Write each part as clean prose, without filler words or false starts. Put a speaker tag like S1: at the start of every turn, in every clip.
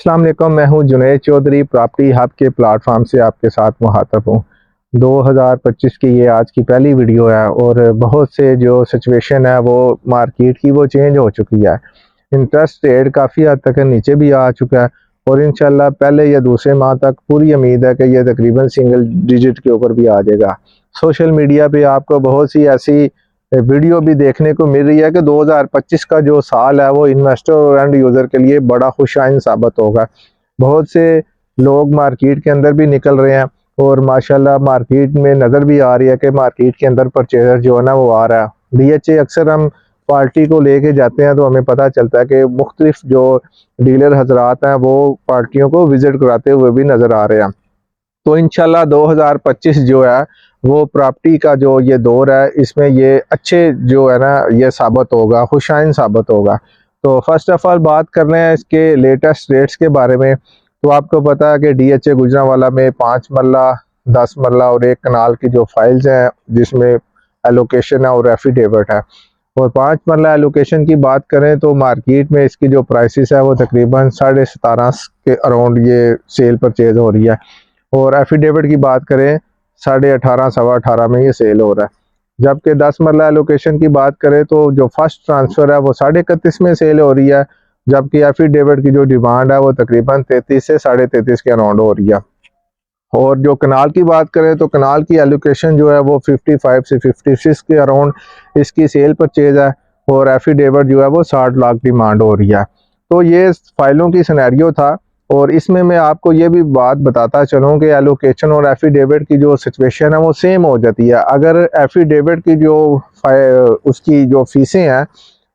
S1: अस्सलाम वालेकुम, मैं हूं जुनैद चौधरी। प्रॉपर्टी हब के प्लेटफॉर्म से आपके साथ मुखातब हूं। 2025 की ये आज की पहली वीडियो है और बहुत से जो सिचुएशन है वो मार्केट की वो चेंज हो चुकी है। इंटरेस्ट रेट काफ़ी हद तक नीचे भी आ चुका है और इंशाल्लाह पहले या दूसरे माह तक पूरी उम्मीद है कि ये तकरीबन सिंगल डिजिट के ऊपर भी आ जाएगा। सोशल मीडिया पे आपको बहुत सी ऐसी वीडियो भी देखने को मिल रही है कि 2025 का जो साल है वो इन्वेस्टर और एंड यूज़र के लिए बड़ा खुशाइन साबित होगा। बहुत से लोग मार्केट के अंदर भी निकल रहे हैं और माशाल्लाह मार्केट में नज़र भी आ रही है कि मार्केट के अंदर परचेजर जो है ना वो आ रहा है। डीएचए अक्सर हम पार्टी को लेके जाते हैं तो हमें पता चलता है कि मुख्तलिफ जो डीलर हजरात हैं वो पार्टियों को विज़िट कराते हुए भी नज़र आ रहे हैं। तो इंशाल्लाह 2025 जो है वो प्रॉपर्टी का जो ये दौर है इसमें ये अच्छे जो है ना ये साबित होगा, खुशाइन साबित होगा। तो फर्स्ट ऑफ ऑल बात कर रहे हैं इसके लेटेस्ट रेट्स के बारे में। तो आपको पता है कि डीएचए गुजरांवाला में 5 मरला, 10 मरला और 1 कनाल की जो फाइल्स हैं जिसमें एलोकेशन है और एफिडेविट है। और 5 मरला एलोकेशन की बात करें तो मार्केट में इसकी जो प्राइसेस है वो तकरीबन 17.5 के अराउंड ये सेल परचेज हो रही है। और एफिडेविट की बात करें 18.5 18.5 में ये सेल हो रहा है। जबकि 10 मरला एलोकेशन की बात करें तो जो फर्स्ट ट्रांसफ़र है वो 31.5 में सेल हो रही है। जबकि एफिडेविट की जो डिमांड है वो तकरीबन 33 से 33.5 के अराउंड हो रही है। और जो कनाल की बात करें तो कनाल की एलोकेशन जो है वो 55 से 56 के अराउंड इसकी सेल परचेज है और एफिडेविट जो है वो 60 लाख डिमांड हो रही है। तो ये फाइलों की सिनेरियो था और इसमें मैं आपको ये भी बात बताता चलूँ कि एलोकेशन और एफिडेविट की जो सिचुएशन है वो सेम हो जाती है। अगर एफिडेविट की जो उसकी जो फीसें हैं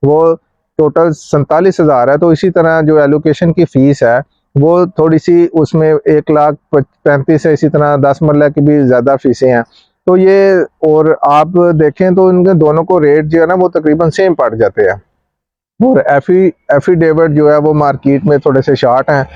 S1: वो टोटल 47,000 है तो इसी तरह जो एलोकेशन की फ़ीस है वो थोड़ी सी उसमें 1,35,000 है। इसी तरह 10 मरला की भी ज़्यादा फीसें हैं। तो ये और आप देखें तो इनके दोनों को रेट जो है ना वो तकरीबन सेम पड़ जाते हैं। और एफिडेविट जो है वो मार्केट में थोड़े से शार्ट हैं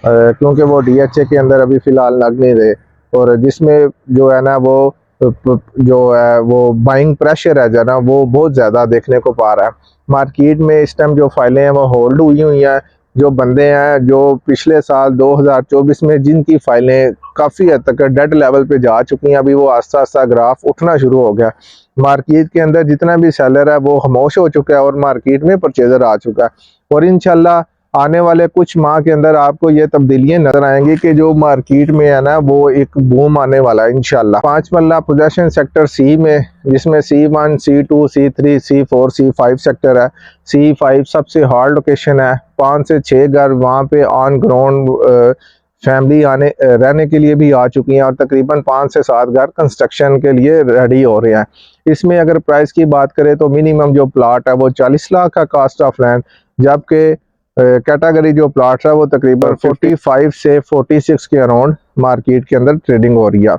S1: क्योंकि वो डीएचए के अंदर अभी फ़िलहाल लग नहीं रहे और जिसमें जो है ना वो जो है वो बाइंग प्रेशर है जो ना वो बहुत ज़्यादा देखने को पा रहा है। मार्केट में इस टाइम जो फाइलें हैं वो होल्ड हुई हैं। जो बंदे हैं जो पिछले साल 2024 में जिनकी फाइलें काफ़ी हद तक डेड लेवल पे जा चुकी हैं अभी वो आस्ता आस्ता ग्राफ उठना शुरू हो गया। मार्केट के अंदर जितना भी सेलर है वो खामोश हो चुका है और मार्केट में परचेजर आ चुका है। और इंशाल्लाह आने वाले कुछ माह के अंदर आपको ये तब्दीलियां नजर आएंगी कि जो मार्केट में है ना वो एक बूम आने वाला है इंशाल्लाह। 5 मरला पोजेशन सेक्टर सी में जिसमें C1, C2, C3, C4, C5 sector है। C5 सबसे हार्ड लोकेशन है। 5 से 6 घर वहाँ पे ऑन ग्राउंड फैमिली आने रहने के लिए भी आ चुकी हैं और तकरीबन 5 से 7 घर कंस्ट्रक्शन के लिए रेडी हो रहे हैं। इसमें अगर प्राइस की बात करें तो मिनिमम जो प्लाट है वो 40 लाख का कास्ट ऑफ लैंड, जबकि कैटेगरी जो प्लाट है वो तकरीबन 45 से 46 के अराउंड मार्केट के अंदर ट्रेडिंग हो रही है।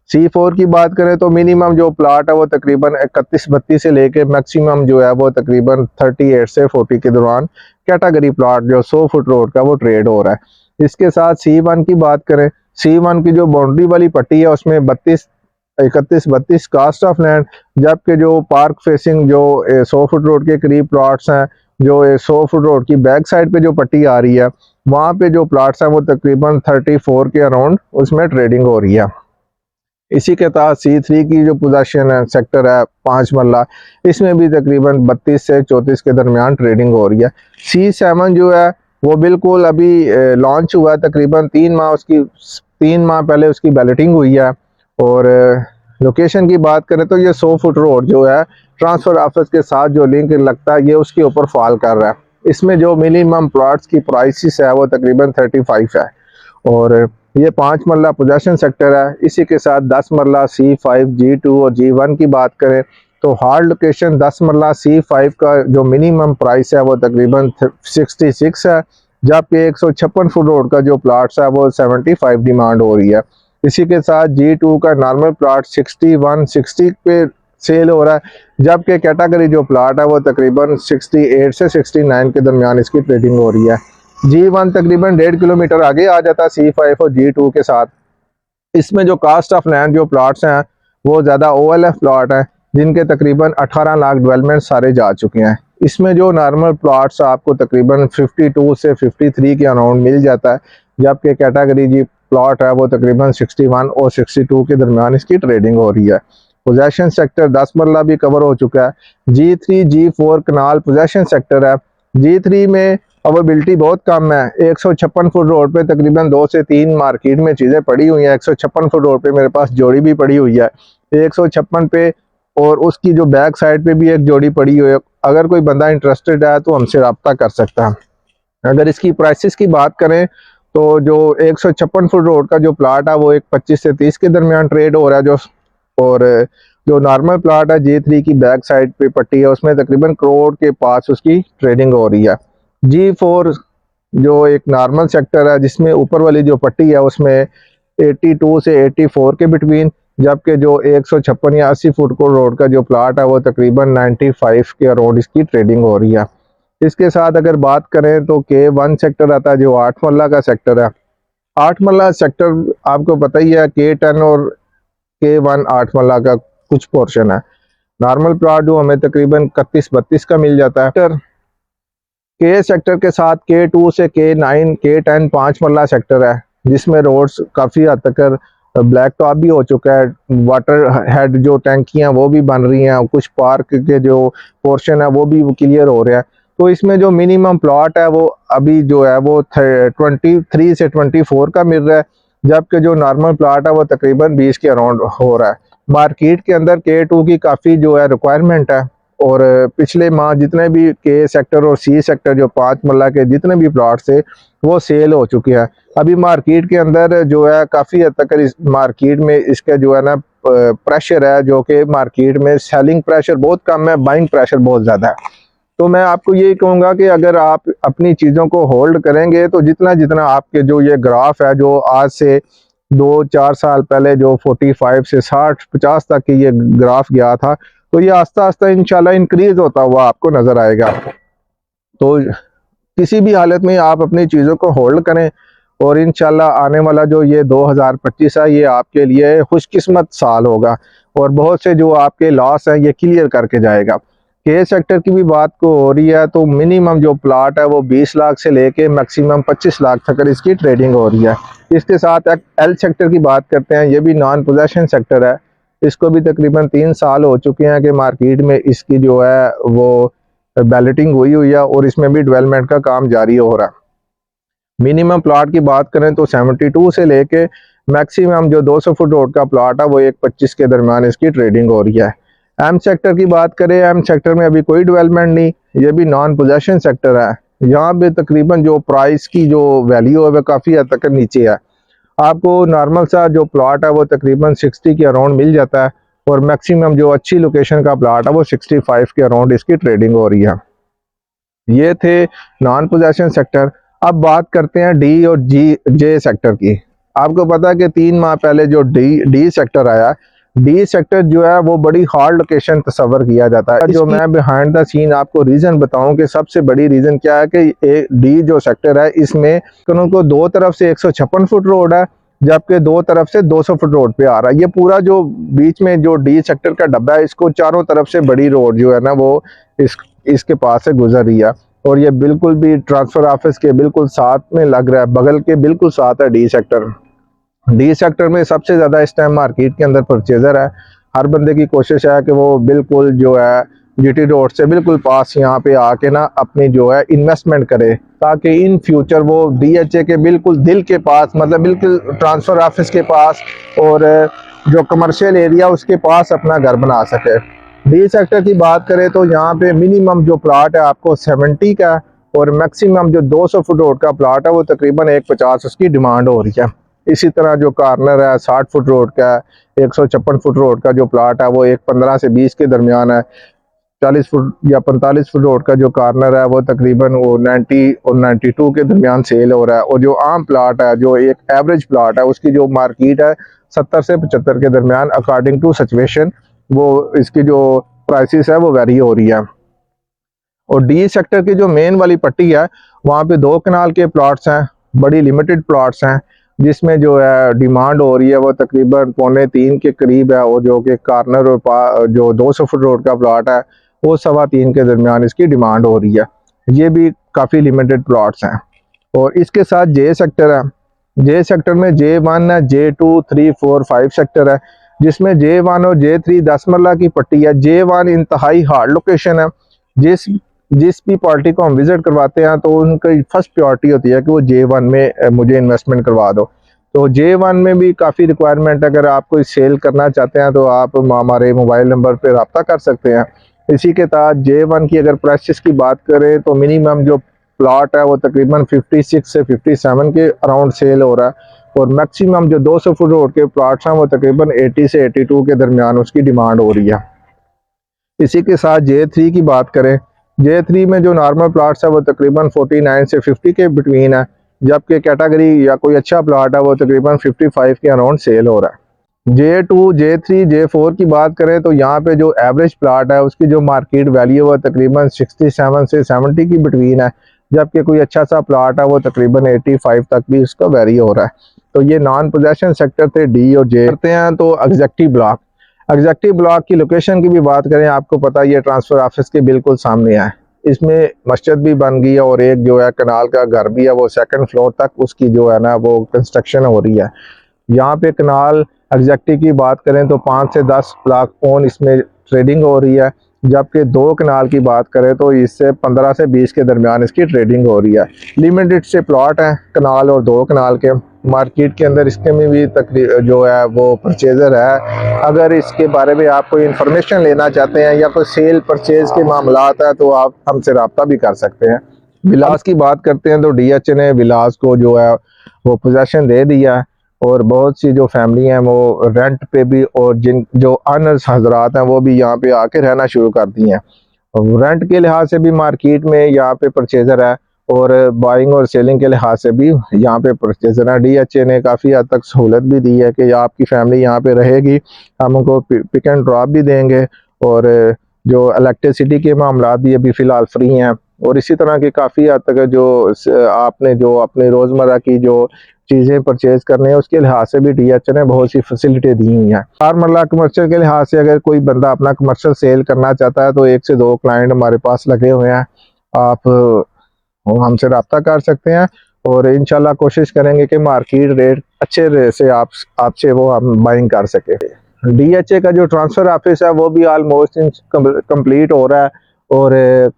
S1: C4 की बात करें तो मिनिमम जो प्लाट है वो तकरीबन 31-32 से लेके मैक्सिमम जो है वो तकरीबन 38 से 40 के दौरान कैटेगरी प्लाट जो 100 फुट रोड का वो ट्रेड हो रहा है। इसके साथ C1 की बात करें, C1 की जो बाउंड्री वाली पट्टी है उसमें 31-32 कास्ट ऑफ लैंड, जबकि जो पार्क फेसिंग जो 100 फुट रोड के करीब प्लॉट्स हैं जो 100 फुट रोड की बैक साइड पे जो पट्टी आ रही है वहाँ पे जो प्लॉट्स हैं वो तकरीबन 34 के अराउंड उसमें ट्रेडिंग हो रही है। इसी के तहत C3 की जो पोजीशन है सेक्टर है 5 मरला, इसमें भी तकरीबन 32 से 34 के दरमियान ट्रेडिंग हो रही है। C7 जो है वो बिल्कुल अभी लॉन्च हुआ है, तकरीबन 3 माह पहले उसकी बैलेटिंग हुई है। और लोकेशन की बात करें तो ये 100 फुट रोड जो है ट्रांसफ़र ऑफिस के साथ जो लिंक लगता है ये उसके ऊपर फॉल कर रहा है। इसमें जो मिनिमम प्लॉट्स की प्राइसेस है वो तकरीबन 35 है और ये 5 मरला पोजेशन सेक्टर है। इसी के साथ 10 मरला C5, G2 और G1 की बात करें तो हार्ड लोकेशन 10 मरला C5 का जो मिनिमम प्राइस है वो तकरीबन 66 है, जबकि 156 फुट रोड का जो प्लाट्स है वो 75 डिमांड हो रही है। इसी के साथ G2 का नॉर्मल प्लाट 61-60 पे सेल हो रहा है, जबकि कैटेगरी जो प्लाट है वो तकरीबन 68 से 69 के दरमियान इसकी ट्रेडिंग हो रही है। G1 तकरीबन 1.5 किलोमीटर आगे आ जाता है C5 और G2 के साथ। इसमें जो कास्ट ऑफ लैंड जो प्लाट्स हैं वो ज़्यादा OLF प्लाट हैं जिनके तकरीबन 18 लाख डेवलपमेंट सारे जा चुके हैं। इसमें जो नॉर्मल प्लॉट्स आपको तकरीबन 52 से 53 के अराउंड मिल जाता है, जबकि कैटेगरी जी प्लॉट है वो तकरीबन 61 और 62 के दरमियान इसकी ट्रेडिंग हो रही है। पोजेशन सेक्टर 10 मरला भी कवर हो चुका है। G3 G4 कनाल पोजेशन सेक्टर है। G3 में अवेबिलिटी बहुत कम है। 156 फुट रोड पे तकरीबन 2 से 3 मार्केट में चीज़ें पड़ी हुई हैं। 156 फुट रोड पे मेरे पास जोड़ी भी पड़ी हुई है 156 पे, और उसकी जो बैक साइड पे भी एक जोड़ी पड़ी हुई है। अगर कोई बंदा इंटरेस्टेड है तो हमसे रब्ता कर सकता है। अगर इसकी प्राइसेस की बात करें तो जो 156 फुट रोड का जो प्लाट है वो एक 25 से 30 के दरमियान ट्रेड हो रहा है, और जो नॉर्मल प्लाट है G3 की बैक साइड पे पट्टी है उसमें तकरीबन करोड़ के पास उसकी ट्रेडिंग हो रही है। G4 जो एक नॉर्मल सेक्टर है जिसमें ऊपर वाली जो पट्टी है उसमें 82 से 84 के बिटवीन, जबकि जो 156 या 80 फुट को रोड का जो प्लाट है वो तकरीबन 95 के अराउंड इसकी ट्रेडिंग हो रही है। इसके साथ अगर बात करें तो K1 सेक्टर आता है जो 8 मरला का सेक्टर है। 8 मरला सेक्टर आपको पता ही है, K10 और K1 8 मरला का कुछ पोर्शन है। नॉर्मल प्लॉट जो हमें तकरीबन 31-32 का मिल जाता है। K सेक्टर के साथ K2 से K9 K10 5 मरला सेक्टर है जिसमें रोड्स काफ़ी हद तक ब्लैक टॉप भी हो चुका है। वाटर हेड जो टैंकियां वो भी बन रही हैं, कुछ पार्क के जो पोर्शन है वो भी क्लियर हो रहा है। तो इसमें जो मिनिमम प्लॉट है वो अभी जो है वो 23 से 24 का मिल रहा है, जबकि जो नॉर्मल प्लॉट है वो तकरीबन 20 के अराउंड हो रहा है। मार्केट के अंदर K2 की काफ़ी जो है रिक्वायरमेंट है, और पिछले माह जितने भी K सेक्टर और C सेक्टर जो 5 मरला के जितने भी प्लॉट थे वो सेल हो चुके हैं। अभी मार्केट के अंदर जो है काफ़ी हद तक इस मार्केट में इसका जो है ना प्रेशर है, जो कि मार्केट में सेलिंग प्रेशर बहुत कम है, बाइंग प्रेशर बहुत ज़्यादा है। तो मैं आपको यही कहूँगा कि अगर आप अपनी चीज़ों को होल्ड करेंगे तो जितना जितना आपके जो ये ग्राफ है जो आज से 2-4 साल पहले जो 45 से 60-50 तक की ये ग्राफ गया था, तो ये आस्ता आस्ता इंशाल्लाह इंक्रीज होता हुआ आपको नजर आएगा। तो किसी भी हालत में आप अपनी चीज़ों को होल्ड करें, और इंशाल्लाह आने वाला जो ये 2025 है ये आपके लिए खुशकिस्मत साल होगा, और बहुत से जो आपके लॉस हैं ये क्लियर करके जाएगा। K सेक्टर की भी बात को हो रही है तो मिनिमम जो प्लाट है वो 20 लाख से लेके मैक्सिमम 25 लाख तक इसकी ट्रेडिंग हो रही है। इसके साथ एक L सेक्टर की बात करते हैं, ये भी नॉन पोजेशन सेक्टर है। इसको भी तकरीबन 3 साल हो चुके हैं कि मार्केट में इसकी जो है वो बैलेटिंग हुई है, और इसमें भी डेवलपमेंट का काम जारी हो रहा है। मिनिमम प्लॉट की बात करें तो 72 से लेके मैक्सिमम जो 200 फुट रोड का प्लॉट है वो 125 के दरमियान इसकी ट्रेडिंग हो रही है। एम सेक्टर की बात करें, एम सेक्टर में अभी कोई डेवलपमेंट नहीं, ये भी नॉन पोजेशन सेक्टर है। यहाँ पे तकरीबन जो प्राइस की जो वैल्यू है वह काफ़ी हद तक नीचे है। आपको नॉर्मल सा जो प्लॉट है वो तकरीबन 60 के अराउंड मिल जाता है, और मैक्सिमम जो अच्छी लोकेशन का प्लॉट है वो 65 के अराउंड इसकी ट्रेडिंग हो रही है। ये थे नॉन पोजेशन सेक्टर। अब बात करते हैं डी और जे सेक्टर की। आपको पता है कि 3 माह पहले जो डी सेक्टर आया, डी सेक्टर जो है वो बड़ी हार्ड लोकेशन तस्वर किया जाता है। जो मैं बिहाइंड द सीन आपको रीजन बताऊं कि सबसे बड़ी रीजन क्या है कि डी जो सेक्टर है इसमें को 2 तरफ से 156 फुट रोड है, जबकि 2 तरफ से 200 फुट रोड पे आ रहा है। ये पूरा जो बीच में जो डी सेक्टर का डब्बा है इसको चारों तरफ से बड़ी रोड जो है ना वो इसके पास से गुजर रही है, और ये बिल्कुल भी ट्रांसफर ऑफिस के बिल्कुल साथ में लग रहा है, बगल के बिल्कुल साथ है डी सेक्टर। डी सेक्टर में सबसे ज़्यादा इस टाइम मार्केट के अंदर परचेजर है। हर बंदे की कोशिश है कि वो बिल्कुल जो है जीटी रोड से बिल्कुल पास यहाँ पे आके ना अपनी जो है इन्वेस्टमेंट करे, ताकि इन फ्यूचर वो डीएचए के बिल्कुल दिल के पास, मतलब बिल्कुल ट्रांसफ़र ऑफिस के पास और जो कमर्शियल एरिया उसके पास अपना घर बना सके। डी सेक्टर की बात करें तो यहाँ पे मिनिमम जो प्लाट है आपको 70 का, और मैक्सिमम जो 200 फुट रोड का प्लाट है वो तकरीबन 150 उसकी डिमांड हो रही है। इसी तरह जो कॉर्नर है 60 फुट रोड का, 156 फुट रोड का जो प्लाट है वो 15 से 20 के दरमियान है। 40 फुट या 45 फुट रोड का जो कॉर्नर है वो तकरीबन वो 90 और 92 के दरमियान सेल हो रहा है। और जो आम प्लाट है, जो एक एवरेज प्लाट है, उसकी जो मार्केट है 70 से 75 के दरमियान अकॉर्डिंग टू सिचुएशन वो इसकी जो प्राइसेस है वो वेरी हो रही है। और डी सेक्टर की जो मेन वाली पट्टी है वहाँ पे 2 कनाल के प्लॉट्स हैं, बड़ी लिमिटेड प्लॉट्स हैं, जिसमें जो है डिमांड हो रही है वो तकरीबन 2.25 के करीब है। और जो कि कॉर्नर और जो 200 फुट रोड का प्लॉट है वो 3.25 के दरमियान इसकी डिमांड हो रही है। ये भी काफ़ी लिमिटेड प्लॉट्स हैं। और इसके साथ जे सेक्टर है। जे सेक्टर में J1 है, J2, 3, 4, 5 सेक्टर है, जिसमें J1 और J3 10 मरला की पट्टी है। J1 इंतहाई हार्ड लोकेशन है। जिस जिस भी पार्टी को हम विजिट करवाते हैं तो उनकी फर्स्ट प्रायोरिटी होती है कि वो J1 में मुझे इन्वेस्टमेंट करवा दो। तो J1 में भी काफ़ी रिक्वायरमेंट, अगर आप कोई सेल करना चाहते हैं तो आप हमारे मोबाइल नंबर पर रब्ता कर सकते हैं। इसी के तहत J1 की अगर प्राइसेस की बात करें तो मिनिमम जो प्लॉट है वो तकरीबन 56 से 57 के अराउंड सेल हो रहा है, और मैक्सिमम जो 200 फुट रोड के प्लॉट्स हैं वो तकरीबन 80 से 82 के दरमियान उसकी डिमांड हो रही है। इसी के साथ J3 की बात करें, J3 में जो नॉर्मल प्लॉट्स है वो तकरीबन 49 से 50 के बिटवीन है, जबकि कैटेगरी या कोई अच्छा प्लॉट है वो तकरीबन 55 के अराउंड सेल हो रहा है। J2, J3, J4 की बात करें तो यहाँ पे जो एवरेज प्लाट है उसकी जो मार्केट वैल्यू है तकरीबन 67 से 70 की बिटवीन है, जबकि कोई अच्छा सा प्लाट है वो तकरीबन 85 तक भी उसका वेरी हो रहा है। तो ये नॉन पोजेशन सेक्टर थे D और J। करते हैं तो एग्जेक्टिव ब्लॉक। एग्जेक्टिव ब्लॉक की लोकेशन की भी बात करें, आपको पता है ये ट्रांसफ़र ऑफिस के बिल्कुल सामने है। इसमें मस्जिद भी बन गई है और एक जो है कनाल का घर भी है, वो 2nd फ्लोर तक उसकी जो है ना वो कंस्ट्रक्शन हो रही है। यहाँ पे कनाल एग्जेक्टिव की बात करें तो 5 से 10 लाख पोन इसमें ट्रेडिंग हो रही है, जबकि 2 कनाल की बात करें तो इससे 15 से 20 के दरमियान इसकी ट्रेडिंग हो रही है। लिमिटेड से प्लॉट हैं कनाल और 2 कनाल के। मार्केट के अंदर इसके में भी जो है वो परचेज़र है। अगर इसके बारे में आप कोई इन्फॉर्मेशन लेना चाहते हैं या कोई सेल परचेज़ के मामलात है तो आप हमसे रब्ता भी कर सकते हैं। विलास की बात करते हैं तो DHA ने विलास को जो है वो पोजेसन दे दिया, और बहुत सी जो फैमिली हैं वो रेंट पे भी, और जिन जो अनर्स हजरात हैं वो भी यहाँ पे आके रहना शुरू कर दी हैं। रेंट के लिहाज से भी मार्केट में यहाँ पे परचेज़र है, और बाइंग और सेलिंग के लिहाज से भी यहाँ पे परचेज़र है। DHA ने काफ़ी हद तक सहूलत भी दी है कि आपकी फैमिली यहाँ पे रहेगी, हम उनको पिक एंड ड्रॉप भी देंगे, और जो इलेक्ट्रिसिटी के मामला भी अभी फ़िलहाल फ्री हैं। और इसी तरह की काफ़ी हद तक जो आपने जो अपने रोज़मर्रा की जो चीज़ें परचेज करने हैं उसके लिहाज से भी DHA ने बहुत सी फैसिलिटी दी हुई हैं। 4 मरला कमर्शियल के लिहाज से अगर कोई बंदा अपना कमर्शियल सेल करना चाहता है तो 1 से 2 क्लाइंट हमारे पास लगे हुए हैं, आप हमसे रब्ता कर सकते हैं, और इंशाल्लाह कोशिश करेंगे कि मार्केट रेट अच्छे रेट से आपसे वो हम बाइंग कर सके। DHA का जो ट्रांसफ़र ऑफिस है वो भी ऑलमोस्ट कंप्लीट हो रहा है, और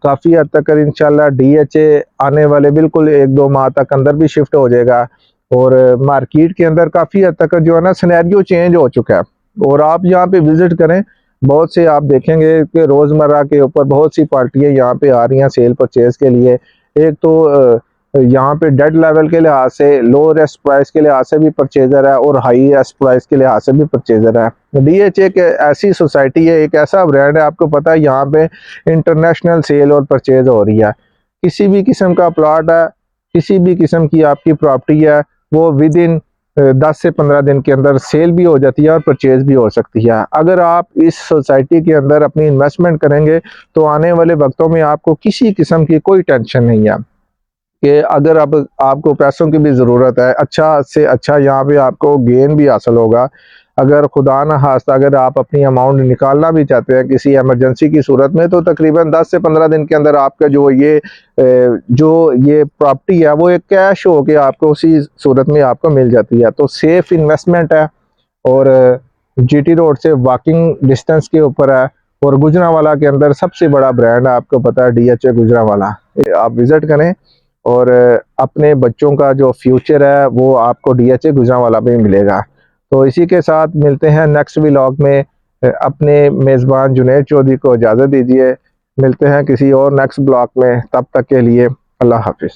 S1: काफ़ी हद तक इंशाल्लाह DHA आने वाले बिल्कुल 1-2 माह तक अंदर भी शिफ्ट हो जाएगा, और मार्केट के अंदर काफ़ी हद तक जो है ना सिनेरियो चेंज हो चुका है। और आप यहाँ पे विज़िट करें, बहुत से आप देखेंगे कि रोज़मर्रा के ऊपर बहुत सी पार्टियाँ यहाँ पे आ रही हैं सेल परचेज़ के लिए। एक तो यहाँ पे डेड लेवल के लिहाज से, लो रेस्ट प्राइस के लिहाज से भी परचेज़र है, और हाई रेस्ट प्राइस के लिहाज से भी परचेज़र है। DHA एक ऐसी सोसाइटी है, एक ऐसा ब्रांड है, आपको पता है यहाँ पे इंटरनेशनल सेल और परचेज़ हो रही है। किसी भी किस्म का प्लॉट है, किसी भी किस्म की आपकी प्रॉपर्टी है, वो विद इन 10 से 15 दिन के अंदर सेल भी हो जाती है और परचेज भी हो सकती है। अगर आप इस सोसाइटी के अंदर अपनी इन्वेस्टमेंट करेंगे तो आने वाले वक्तों में आपको किसी किस्म की कोई टेंशन नहीं है कि अगर अब आपको पैसों की भी ज़रूरत है, अच्छा से अच्छा यहाँ पे आपको गेन भी हासिल होगा। अगर खुदा न खास्ता अगर आप अपनी अमाउंट निकालना भी चाहते हैं किसी इमरजेंसी की सूरत में, तो तकरीबन 10 से 15 दिन के अंदर आपका जो ये प्रॉपर्टी है वो एक कैश हो के आपको उसी सूरत में आपको मिल जाती है। तो सेफ इन्वेस्टमेंट है, और GT रोड से वॉकिंग डिस्टेंस के ऊपर है, और गुजरांवाला के अंदर सबसे बड़ा ब्रांड है, आपको पता है DHA गुजरांवाला। आप विज़िट करें, और अपने बच्चों का जो फ्यूचर है वो आपको DHA गुजरांवाला में मिलेगा। तो इसी के साथ मिलते हैं नेक्स्ट व्लॉग में। अपने मेज़बान जुनैद चौधरी को इजाज़त दीजिए। मिलते हैं किसी और नेक्स्ट ब्लॉग में, तब तक के लिए अल्लाह हाफिज़।